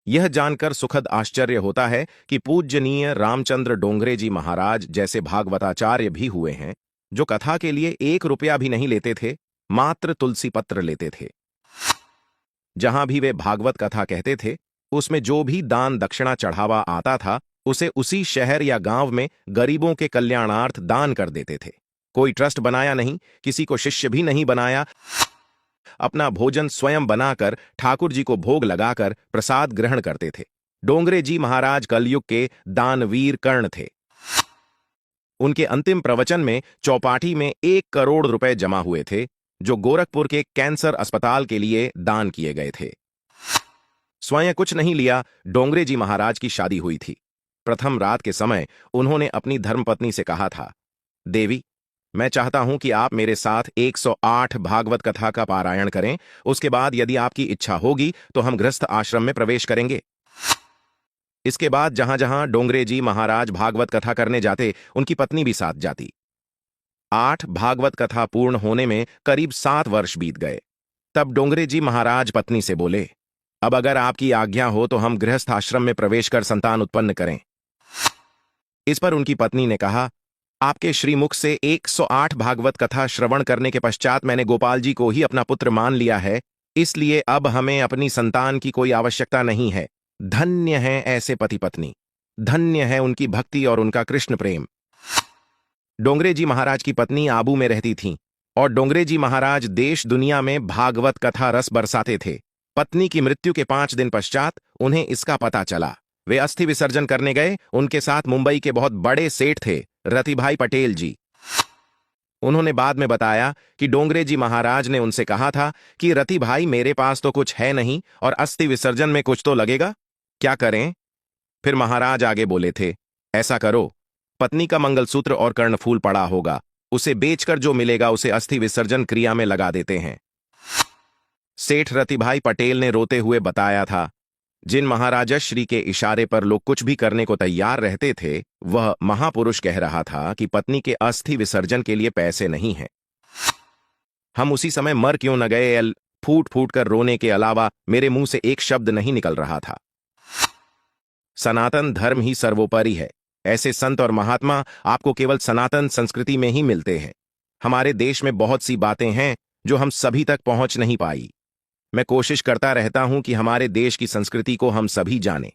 यह जानकर सुखद आश्चर्य होता है कि पूज्यनीय रामचंद्र डोंगरे जी महाराज जैसे भागवताचार्य भी हुए हैं, जो कथा के लिए 1 रुपया भी नहीं लेते थे, मात्र तुलसी पत्र लेते थे। जहां भी वे भागवत कथा कहते थे, उसमें जो भी दान दक्षिणा चढ़ावा आता था, उसे उसी शहर या गांव में गरीबों के कल्याणार्थ दान कर देते थे। कोई ट्रस्ट बनाया नहीं, किसी को शिष्य भी नहीं बनाया। अपना भोजन स्वयं बनाकर ठाकुर जी को भोग लगाकर प्रसाद ग्रहण करते थे। डोंगरे जी महाराज कलयुग के दानवीर कर्ण थे। उनके अंतिम प्रवचन में चौपाटी में 1 करोड़ रुपए जमा हुए थे, जो गोरखपुर के कैंसर अस्पताल के लिए दान किए गए थे। स्वयं कुछ नहीं लिया, डोंगरे जी महाराज की शादी हुई थी। प्रथम रात के समय उन्होंने अपनी धर्मपत्नी से कहा था, देवी, मैं चाहता हूं कि आप मेरे साथ 108 भागवत कथा का पारायण करें। उसके बाद यदि आपकी इच्छा होगी तो हम गृहस्थ आश्रम में प्रवेश करेंगे। इसके बाद जहां जहां डोंगरे जी महाराज भागवत कथा करने जाते, उनकी पत्नी भी साथ जाती। 8 भागवत कथा पूर्ण होने में करीब 7 वर्ष बीत गए। तब डोंगरे जी महाराज पत्नी से बोले, अब अगर आपकी आज्ञा हो तो हम गृहस्थ आश्रम में प्रवेश कर संतान उत्पन्न करें। इस पर उनकी पत्नी ने कहा, आपके श्रीमुख से 108 भागवत कथा श्रवण करने के पश्चात मैंने गोपाल जी को ही अपना पुत्र मान लिया है, इसलिए अब हमें अपनी संतान की कोई आवश्यकता नहीं है। धन्य हैं ऐसे पति पत्नी, धन्य है उनकी भक्ति और उनका कृष्ण प्रेम। डोंगरे जी महाराज की पत्नी आबू में रहती थीं और डोंगरे जी महाराज देश दुनिया में भागवत कथा रस बरसाते थे। पत्नी की मृत्यु के 5 दिन पश्चात उन्हें इसका पता चला। वे अस्थि विसर्जन करने गए। उनके साथ मुंबई के बहुत बड़े सेठ थे, रतिभाई पटेल जी। उन्होंने बाद में बताया कि डोंगरे जी महाराज ने उनसे कहा था कि रतिभाई, मेरे पास तो कुछ है नहीं और अस्थि विसर्जन में कुछ तो लगेगा, क्या करें? फिर महाराज आगे बोले थे, ऐसा करो, पत्नी का मंगलसूत्र और कर्णफूल पड़ा होगा, उसे बेचकर जो मिलेगा उसे अस्थि विसर्जन क्रिया में लगा देते हैं। सेठ रतिभाई पटेल ने रोते हुए बताया था, जिन महाराजश्री के इशारे पर लोग कुछ भी करने को तैयार रहते थे, वह महापुरुष कह रहा था कि पत्नी के अस्थि विसर्जन के लिए पैसे नहीं हैं। हम उसी समय मर क्यों न गए? फूट फूट कर रोने के अलावा मेरे मुंह से एक शब्द नहीं निकल रहा था। सनातन धर्म ही सर्वोपरि है। ऐसे संत और महात्मा आपको केवल सनातन संस्कृति में ही मिलते हैं। हमारे देश में बहुत सी बातें हैं जो हम सभी तक पहुंच नहीं पाई। मैं कोशिश करता रहता हूं कि हमारे देश की संस्कृति को हम सभी जानें।